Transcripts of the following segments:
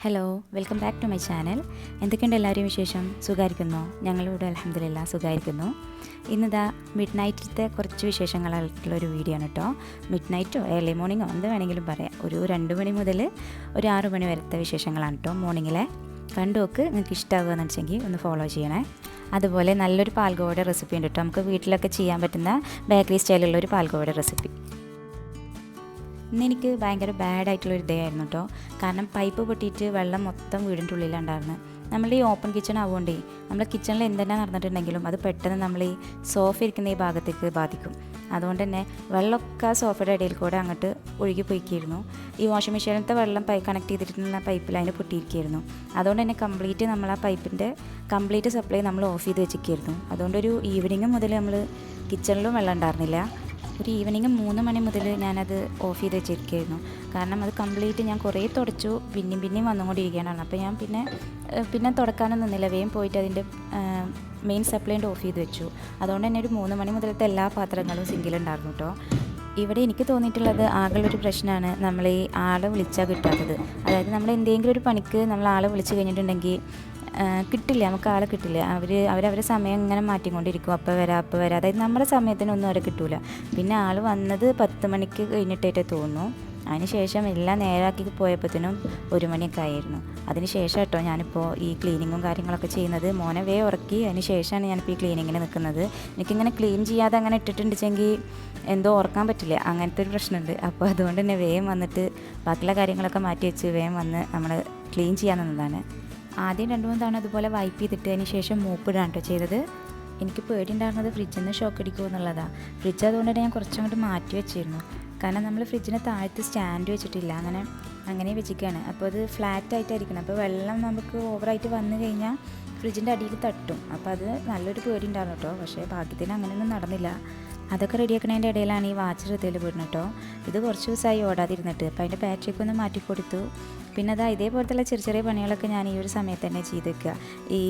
Hello, welcome back to my channel. എന്തൊക്കെയുണ്ട് എല്ലാവരും വിശേഷം? സുഖമായിരിക്കുന്നോ? ഞങ്ങളിവിടെ അൽഹംദുലില്ലാ സുഖമായിരിക്കുന്നു. ഇന്നിതാ മിഡ് നൈറ്റിലത്തെ കുറച്ച് വിശേഷങ്ങളായിട്ടുള്ളൊരു വീഡിയോ ആണ് കേട്ടോ. മിഡ് നൈറ്റോ ഏർലി മോർണിംഗോ എന്ത് വേണമെങ്കിലും പറയാം. ഒരു 2 മണി മുതൽ ഒരു 6 മണി വരത്തെ വിശേഷങ്ങളാണ് കേട്ടോ. മോർണിംഗിലെ കണ്ടു നോക്ക്, നിങ്ങൾക്ക് ഇഷ്ടമാകുകയെന്ന് വെച്ചെങ്കിൽ ഒന്ന് ഫോളോ ചെയ്യണേ. അതുപോലെ നല്ലൊരു പാൽഗോവയുടെ റെസിപ്പി ഉണ്ട് കേട്ടോ. നമുക്ക് വീട്ടിലൊക്കെ ചെയ്യാൻ പറ്റുന്ന ബേക്കറി സ്റ്റൈലുള്ളൊരു പാൽഗോവയുടെ റെസിപ്പി. ഇന്നെനിക്ക് ഭയങ്കര ബാഡായിട്ടുള്ളൊരു ഡേ ആയിരുന്നു കേട്ടോ. കാരണം പൈപ്പ് പൊട്ടിയിട്ട് വെള്ളം മൊത്തം വീടിൻ്റെ ഉള്ളിലുണ്ടായിരുന്നു. നമ്മൾ ഈ ഓപ്പൺ കിച്ചൺ ആവുകൊണ്ടേ നമ്മൾ കിച്ചണിൽ എന്തെല്ലാം നടന്നിട്ടുണ്ടെങ്കിലും അത് പെട്ടെന്ന് നമ്മൾ ഈ സോഫ ഇരിക്കുന്ന ഈ ഭാഗത്തേക്ക് ബാധിക്കും. അതുകൊണ്ട് തന്നെ വെള്ളമൊക്കെ സോഫയുടെ ഇടയിൽ കൂടെ അങ്ങോട്ട് ഒഴുകി പോയിക്കായിരുന്നു. ഈ വാഷിംഗ് മെഷീനിലത്തെ വെള്ളം കണക്ട് ചെയ്തിട്ടുള്ള പൈപ്പ് ലൈന് പൊട്ടിയിരിക്കുകയായിരുന്നു. അതുകൊണ്ട് തന്നെ കംപ്ലീറ്റ് നമ്മൾ ആ പൈപ്പിൻ്റെ കംപ്ലീറ്റ് സപ്ലൈ നമ്മൾ ഓഫ് ചെയ്ത് വെച്ചിരിക്കുകയായിരുന്നു. അതുകൊണ്ടൊരു ഈവനിങ് മുതൽ നമ്മൾ കിച്ചണിലും വെള്ളം ഉണ്ടായിരുന്നില്ല. ഒരു ഈവനിങ് 3 മണി മുതൽ ഞാനത് ഓഫ് ചെയ്ത് വെച്ചിരിക്കുകയായിരുന്നു. കാരണം അത് കംപ്ലീറ്റ് ഞാൻ കുറേ തുടച്ചു, പിന്നെയും വന്നുകൊണ്ടിരിക്കുകയാണ്. അപ്പോൾ ഞാൻ പിന്നെ തുടക്കാനൊന്നും നിന്നില്ല, വേഗം പോയിട്ട് അതിൻ്റെ മെയിൻ സപ്ലൈൻ്റെ ഓഫ് ചെയ്ത് വെച്ചു. അതുകൊണ്ട് തന്നെ ഒരു 3 മണി മുതലത്തെ എല്ലാ പാത്രങ്ങളും സിങ്കിലുണ്ടായിരുന്നു കേട്ടോ. ഇവിടെ എനിക്ക് തോന്നിയിട്ടുള്ളത് ആകെയുള്ളൊരു പ്രശ്നമാണ് നമ്മൾ ഈ ആളെ വിളിച്ചാൽ കിട്ടാത്തത്. അതായത് നമ്മൾ എന്തെങ്കിലും ഒരു പണിക്ക് നമ്മൾ ആളെ വിളിച്ച് കഴിഞ്ഞിട്ടുണ്ടെങ്കിൽ കിട്ടില്ല, നമുക്ക് ആളെ കിട്ടില്ല. അവരവരെ സമയം ഇങ്ങനെ മാറ്റിക്കൊണ്ടിരിക്കും. അപ്പോൾ വരാം. അതായത് നമ്മുടെ സമയത്തിനൊന്നും അവരെ കിട്ടില്ല. പിന്നെ ആൾ വന്നത് 10 മണിക്ക് കഴിഞ്ഞിട്ടായിട്ടേ തോന്നുന്നു. അതിന് ശേഷം എല്ലാം നേരാക്കി പോയപ്പോഴത്തേനും 1 മണിയൊക്കെ ആയിരുന്നു. അതിന് ശേഷം കേട്ടോ ഞാനിപ്പോൾ ഈ ക്ലീനിങ്ങും കാര്യങ്ങളൊക്കെ ചെയ്യുന്നത്. മോനെ ഉറക്കി അതിന് ശേഷമാണ് ഞാനിപ്പോൾ ഈ ക്ലീനിങ്ങിന് നിൽക്കുന്നത്. എനിക്കിങ്ങനെ ക്ലീൻ ചെയ്യാതെ അങ്ങനെ ഇട്ടിട്ടുണ്ടെങ്കിൽ എന്തോ ഓർക്കാൻ പറ്റില്ല, അങ്ങനത്തെ ഒരു പ്രശ്നമുണ്ട്. അപ്പോൾ അതുകൊണ്ട് തന്നെ വേഗം വന്നിട്ട് ബാക്കിയുള്ള കാര്യങ്ങളൊക്കെ മാറ്റി വെച്ച് വേഗം വന്ന് നമ്മൾ ക്ലീൻ ചെയ്യാൻ നിന്നതാണ്. ആദ്യം 2-3 തവണ അതുപോലെ വൈപ്പ് ചെയ്തിട്ട് അതിന് ശേഷം മൂപ്പിടാണ് കേട്ടോ ചെയ്തത്. എനിക്ക് പേടിയുണ്ടായിരുന്നത് ഫ്രിഡ്ജിൽ നിന്ന് ഷോക്ക് അടിക്കുമോ എന്നുള്ളതാണ്. ഫ്രിഡ്ജ് അതുകൊണ്ട് തന്നെ ഞാൻ കുറച്ചങ്ങോട്ട് മാറ്റി വെച്ചിരുന്നു. കാരണം നമ്മൾ ഫ്രിഡ്ജിന് താഴത്ത് സ്റ്റാൻഡ് വെച്ചിട്ടില്ല, അങ്ങനെ വെച്ചിരിക്കുകയാണ്. അപ്പോൾ അത് ഫ്ലാറ്റ് ആയിട്ടായിരിക്കണം. അപ്പോൾ വെള്ളം നമുക്ക് ഓവറായിട്ട് വന്നു കഴിഞ്ഞാൽ ഫ്രിഡ്ജിൻ്റെ അടിയിൽ തട്ടും. അപ്പോൾ അത് നല്ലൊരു പേടി ഉണ്ടായിരുന്നു കേട്ടോ. പക്ഷേ ഭാഗ്യത്തിന് അങ്ങനെയൊന്നും നടന്നില്ല. അതൊക്കെ റെഡിയാക്കണതിൻ്റെ ഇടയിലാണ് ഈ വാച്ച് ഹൃദയിൽ വീടുന്നത് കേട്ടോ. ഇത് കുറച്ച് ദിവസമായി ഓടാതിരുന്നിട്ട്. അപ്പോൾ അതിൻ്റെ ബാറ്ററിയൊക്കെ ഒന്ന് മാറ്റി കൊടുത്തു. പിന്നെ ഇതേപോലത്തുള്ള ചെറിയ പണികളൊക്കെ ഞാൻ ഈ ഒരു സമയത്ത് തന്നെ ചെയ്ത് വെക്കുക. ഈ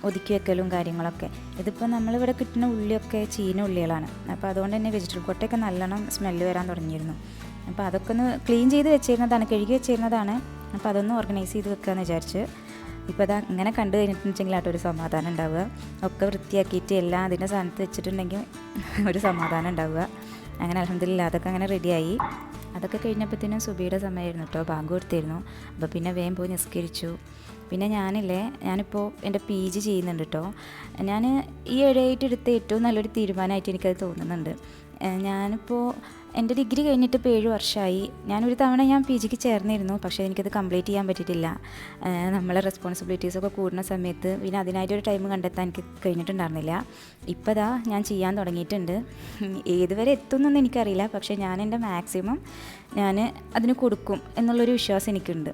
ഒതുക്കി വെക്കലും കാര്യങ്ങളൊക്കെ. ഇതിപ്പോൾ നമ്മളിവിടെ കിട്ടുന്ന ഉള്ളിയൊക്കെ ചീന ഉള്ളികളാണ്. അപ്പോൾ അതുകൊണ്ട് തന്നെ വെജിറ്റബിൾ കൊട്ടയൊക്കെ നല്ലോണം സ്മെല്ല് വരാൻ തുടങ്ങിയിരുന്നു. അപ്പോൾ അതൊക്കെ ഒന്ന് ക്ലീൻ ചെയ്ത് വെച്ചിരുന്നതാണ്, കഴുകി വെച്ചിരുന്നതാണ്. അപ്പോൾ അതൊന്ന് ഓർഗനൈസ് ചെയ്ത് വെക്കാമെന്ന് വിചാരിച്ച്. ഇപ്പോൾ ഇങ്ങനെ കണ്ടു കഴിഞ്ഞിട്ടുണ്ടെങ്കിൽ ഒരു സമാധാനം ഉണ്ടാവുക. ഒക്കെ വൃത്തിയാക്കിയിട്ട് എല്ലാം അതിൻ്റെ സ്ഥാനത്ത് വെച്ചിട്ടുണ്ടെങ്കിൽ ഒരു സമാധാനം ഉണ്ടാവുക. അങ്ങനെ അൽഹംദുലില്ലാ അതൊക്കെ അങ്ങനെ റെഡിയായി. അതൊക്കെ കഴിഞ്ഞപ്പോഴത്തേനും സുബിയുടെ സമയമായിരുന്നു കേട്ടോ, ബാങ്ക് കൊടുത്തിരുന്നു. അപ്പോൾ പിന്നെ വേഗം പോയി നിസ്കരിച്ചു. പിന്നെ ഞാനിപ്പോൾ എൻ്റെ PG ചെയ്യുന്നുണ്ട് കേട്ടോ. ഞാൻ ഈ ഇടയായിട്ട് എടുത്ത ഏറ്റവും നല്ലൊരു തീരുമാനമായിട്ട് എനിക്കത് തോന്നുന്നുണ്ട്. ഞാനിപ്പോൾ എൻ്റെ ഡിഗ്രി കഴിഞ്ഞിട്ട് ഇപ്പോൾ 7 വർഷമായി. ഞാനൊരു തവണ PGക്ക് ചേർന്നിരുന്നു, പക്ഷേ എനിക്കത് കംപ്ലീറ്റ് ചെയ്യാൻ പറ്റിയിട്ടില്ല. നമ്മളെ റെസ്പോൺസിബിലിറ്റീസൊക്കെ കൂടുന്ന സമയത്ത് പിന്നെ അതിനായിട്ടൊരു ടൈം കണ്ടെത്താൻ എനിക്ക് കഴിഞ്ഞിട്ടുണ്ടായിരുന്നില്ല. ഇപ്പോൾ ഞാൻ ചെയ്യാൻ തുടങ്ങിയിട്ടുണ്ട്. ഏതുവരെ എത്തുമെന്നൊന്നും എനിക്കറിയില്ല, പക്ഷേ ഞാൻ എൻ്റെ മാക്സിമം അതിന് കൊടുക്കും എന്നുള്ളൊരു വിശ്വാസം എനിക്കുണ്ട്.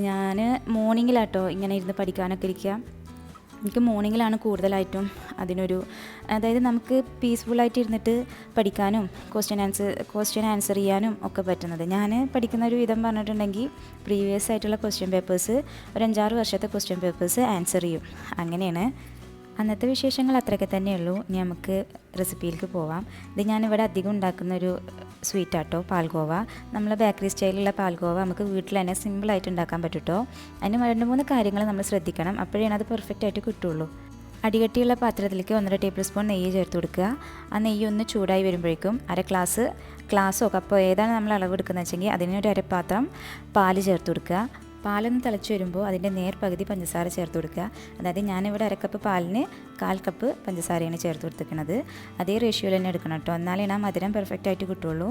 ഞാൻ മോർണിംഗിലാട്ടോ ഇങ്ങനെ ഇരുന്ന് പഠിക്കാനൊക്കെ ഇരിക്കുക. എനിക്ക് മോർണിംഗിലാണ് കൂടുതലായിട്ടും അതായത് നമുക്ക് പീസ്ഫുള്ളായിട്ട് ഇരുന്നിട്ട് പഠിക്കാനും ക്വസ്റ്റ്യൻ ആൻസർ ചെയ്യാനും ഒക്കെ പറ്റുന്നത്. ഞാൻ പഠിക്കുന്ന ഒരു വിധം പറഞ്ഞിട്ടുണ്ടെങ്കിൽ പ്രീവിയസ് ആയിട്ടുള്ള ക്വസ്റ്റ്യൻ പേപ്പേഴ്സ് ഒരു 5-6 വർഷത്തെ ക്വസ്റ്റ്യൻ പേപ്പേഴ്സ് ആൻസർ ചെയ്യും. അങ്ങനെയാണ് അന്നത്തെ വിശേഷങ്ങൾ. അത്രയൊക്കെ തന്നെയുള്ളൂ. ഇനി നമുക്ക് റെസിപ്പിയിലേക്ക് പോവാം. ഇത് ഞാനിവിടെ അധികം ഉണ്ടാക്കുന്നൊരു സ്വീറ്റാട്ടോ, പാൽഗോവ. നമ്മൾ ബേക്കറി സ്റ്റൈലുള്ള പാൽഗോവ നമുക്ക് വീട്ടിൽ തന്നെ സിമ്പിളായിട്ട് ഉണ്ടാക്കാൻ പറ്റും കേട്ടോ. അതിന് 2-3 കാര്യങ്ങൾ നമ്മൾ ശ്രദ്ധിക്കണം, അപ്പോഴാണ് അത് പെർഫെക്റ്റ് ആയിട്ട് കിട്ടുള്ളൂ. അടികട്ടിയുള്ള പാത്രത്തിലേക്ക് 1.5 ടേബിൾ സ്പൂൺ നെയ്യ് ചേർത്ത് കൊടുക്കുക. ആ നെയ്യ് ഒന്ന് ചൂടായി വരുമ്പോഴേക്കും 1 ഗ്ലാസ്സോ കപ്പോ ഏതാണ് നമ്മൾ അളവ് എടുക്കുന്നത് വെച്ചെങ്കിൽ അതിനൊരു 1/2 പാത്രം പാല് ചേർത്ത് കൊടുക്കുക. പാലൊന്ന് തിളച്ച് വരുമ്പോൾ അതിൻ്റെ പകുതി പഞ്ചസാര ചേർത്ത് കൊടുക്കുക. അതായത് ഞാനിവിടെ 1 കപ്പ് പാലിന് 1/4 കപ്പ് പഞ്ചസാരയാണ് ചേർത്ത് കൊടുത്തിരിക്കുന്നത്. അതേ റേഷ്യോയിൽ തന്നെ എടുക്കണം കേട്ടോ, എന്നാലേ ആ മധുരം പെർഫെക്റ്റ് ആയിട്ട് കിട്ടുള്ളൂ.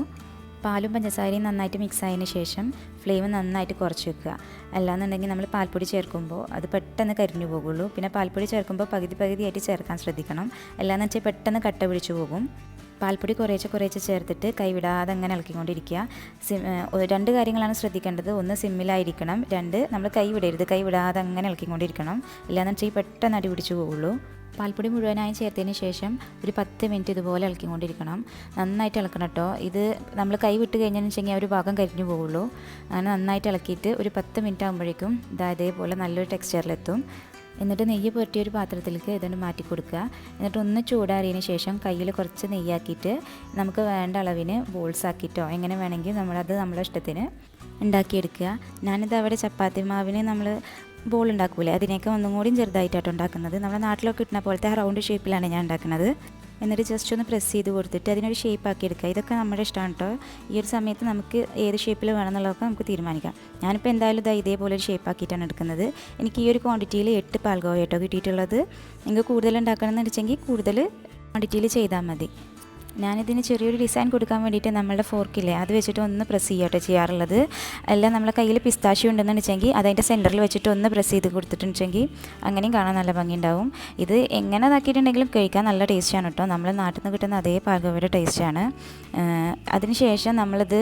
പാലും പഞ്ചസാരയും നന്നായിട്ട് മിക്സ് ആയതിന് ശേഷം ഫ്ലെയിം നന്നായിട്ട് കുറച്ച് വെക്കുക. അല്ലാന്നുണ്ടെങ്കിൽ നമ്മൾ പാൽപ്പൊടി ചേർക്കുമ്പോൾ അത് പെട്ടെന്ന് കരിഞ്ഞു പോകുള്ളൂ. പിന്നെ പാൽപ്പൊടി ചേർക്കുമ്പോൾ പകുതിയായിട്ട് ചേർക്കാൻ ശ്രദ്ധിക്കണം, അല്ലാന്ന് വെച്ചാൽ പെട്ടെന്ന് കട്ട പിടിച്ചു പോകും. പാൽപ്പൊടി കുറേശ്ശെ ചേർത്തിട്ട് കൈവിടാതെ അങ്ങനെ ഇളക്കിക്കൊണ്ടിരിക്കുക. 2 കാര്യങ്ങളാണ് ശ്രദ്ധിക്കേണ്ടത്. 1 സിമ്മിലായിരിക്കണം, 2 നമ്മൾ കൈ വിടാതെ അങ്ങനെ ഇളക്കിക്കൊണ്ടിരിക്കണം, ഇല്ലാന്ന് വെച്ചാൽ പെട്ടെന്ന് അടി പിടിച്ചു പോകുള്ളൂ. പാൽപ്പൊടി മുഴുവനായി ചേർത്തതിന് ശേഷം ഒരു 10 മിനിറ്റ് ഇതുപോലെ ഇളക്കിക്കൊണ്ടിരിക്കണം. നന്നായിട്ട് ഇളക്കണം കേട്ടോ. ഇത് നമ്മൾ കൈ വിട്ട് കഴിഞ്ഞതെന്ന് വെച്ചെങ്കിൽ ഒരു ഭാഗം കരിഞ്ഞു പോകുള്ളൂ. അങ്ങനെ നന്നായിട്ട് ഇളക്കിയിട്ട് ഒരു 10 മിനിറ്റ് ആകുമ്പോഴേക്കും ഇതേപോലെ നല്ലൊരു ടെക്സ്ചറിലെത്തും. എന്നിട്ട് നെയ്യ് പുരട്ടിയ ഒരു പാത്രത്തിലേക്ക് ഇതൊന്ന് മാറ്റി കൊടുക്കുക. എന്നിട്ട് ഒന്ന് ചൂടാറിയതിന് ശേഷം കയ്യിൽ കുറച്ച് നെയ്യാക്കിയിട്ട് നമുക്ക് വേണ്ട അളവിന് ബോൾസ് ആക്കിയിട്ടോ എങ്ങനെ വേണമെങ്കിൽ നമ്മളത് നമ്മളെ ഇഷ്ടത്തിന് ഉണ്ടാക്കിയെടുക്കുക. ഞാനിത് അവിടെ ചപ്പാത്തി മാവിന് നമ്മൾ ബോൾ ഉണ്ടാക്കൂലേ, അതിനേക്ക് ഒന്നും കൂടി ചെറുതായിട്ടാണ് ഉണ്ടാക്കുന്നത്. നമ്മുടെ നാട്ടിലൊക്കെ കിട്ടുന്ന പോലത്തെ റൗണ്ട് ഷേപ്പിലാണ് ഞാൻ ഉണ്ടാക്കുന്നത്. എന്നിട്ട് ജസ്റ്റ് ഒന്ന് പ്രസ് ചെയ്ത് കൊടുത്തിട്ട് അതിനൊരു ഷേപ്പ് ആക്കി എടുക്കുക. ഇതൊക്കെ നമ്മുടെ ഇഷ്ടമാണ് കേട്ടോ. ഈ ഒരു സമയത്ത് നമുക്ക് ഏത് ഷേപ്പിൽ വേണമെന്നുള്ളതൊക്കെ നമുക്ക് തീരുമാനിക്കാം. ഞാനിപ്പോൾ എന്തായാലും ഇതേപോലെ ഒരു ഷേപ്പ് ആക്കിയിട്ടാണ് എടുക്കുന്നത്. എനിക്ക് ഈ ഒരു ക്വാണ്ടിറ്റിയിൽ 8 പാൽഗോവ കേട്ടോ കിട്ടിയിട്ടുള്ളത്. നിങ്ങൾക്ക് കൂടുതൽ ഉണ്ടാക്കണമെന്ന് വെച്ചെങ്കിൽ കൂടുതൽ ക്വാണ്ടിറ്റിയിൽ ചെയ്താൽ മതി. ഞാനിതിന് ചെറിയൊരു ഡിസൈൻ കൊടുക്കാൻ വേണ്ടിയിട്ട് നമ്മളുടെ ഫോർക്കില്ലേ അത് വെച്ചിട്ട് ഒന്ന് പ്രസ് ചെയ്യട്ടോ ചെയ്യാറുള്ളത്. അല്ല നമ്മളെ കയ്യിൽ പിസ്താഷ്യം ഉണ്ടെന്ന് വെച്ചെങ്കിൽ അതതിൻ്റെ സെൻറ്ററിൽ വെച്ചിട്ട് ഒന്ന് പ്രസ് ചെയ്ത് കൊടുത്തിട്ടുണ്ടെങ്കിൽ അങ്ങനെയും കാണാൻ നല്ല ഭംഗിയുണ്ടാവും. ഇത് എങ്ങനെ ഇതാക്കിയിട്ടുണ്ടെങ്കിലും കഴിക്കാൻ നല്ല ടേസ്റ്റാണ് കേട്ടോ. നമ്മൾ നാട്ടിൽ നിന്ന് കിട്ടുന്ന അതേ പാൽഗോവയുടെ ടേസ്റ്റാണ്. അതിനുശേഷം നമ്മളിത്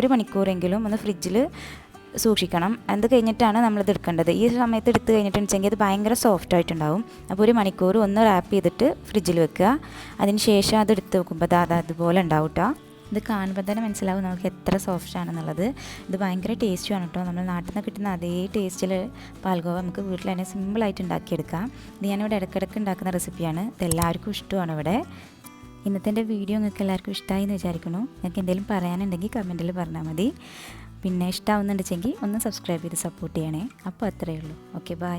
ഒരു മണിക്കൂറെങ്കിലും ഒന്ന് ഫ്രിഡ്ജിൽ സൂക്ഷിക്കണം. അത് കഴിഞ്ഞിട്ടാണ് നമ്മളിത് എടുക്കേണ്ടത്. ഈ സമയത്ത് എടുത്ത് കഴിഞ്ഞിട്ടുണ്ടെങ്കിൽ അത് ഭയങ്കര സോഫ്റ്റ് ആയിട്ടുണ്ടാവും. അപ്പോൾ ഒരു മണിക്കൂർ ഒന്ന് റാപ്പ് ചെയ്തിട്ട് ഫ്രിഡ്ജിൽ വെക്കുക. അതിന് ശേഷം അത് എടുത്ത് വെക്കുമ്പോൾ അതുപോലെ ഉണ്ടാവും കേട്ടോ. ഇത് കാണുമ്പോൾ തന്നെ മനസ്സിലാവും നമുക്ക് എത്ര സോഫ്റ്റ് ആണെന്നുള്ളത്. ഇത് ഭയങ്കര ടേസ്റ്റുമാണ് കേട്ടോ. നമ്മൾ നാട്ടിൽ നിന്ന് കിട്ടുന്ന അതേ ടേസ്റ്റിൽ പാൽഗോവ നമുക്ക് വീട്ടിൽ തന്നെ സിമ്പിളായിട്ട് ഉണ്ടാക്കിയെടുക്കാം. ഇത് ഞാനിവിടെ ഇടയ്ക്കിടയ്ക്ക് ഉണ്ടാക്കുന്ന റെസിപ്പിയാണ്. ഇതെല്ലാവർക്കും ഇഷ്ടമാണ് ഇവിടെ. ഇന്നത്തെ വീഡിയോ നിങ്ങൾക്ക് എല്ലാവർക്കും ഇഷ്ടമായി എന്ന് വിചാരിക്കുന്നു. നിങ്ങൾക്ക് എന്തെങ്കിലും പറയാനുണ്ടെങ്കിൽ കമൻറ്റിൽ പറഞ്ഞാൽ മതി. പിന്നെ ഇഷ്ടമാവുന്നുണ്ടെങ്കിൽ ഒന്ന് സബ്സ്ക്രൈബ് ചെയ്ത് സപ്പോർട്ട് ചെയ്യണേ. അപ്പോൾ അത്രയേ ഉള്ളൂ. Okay, by.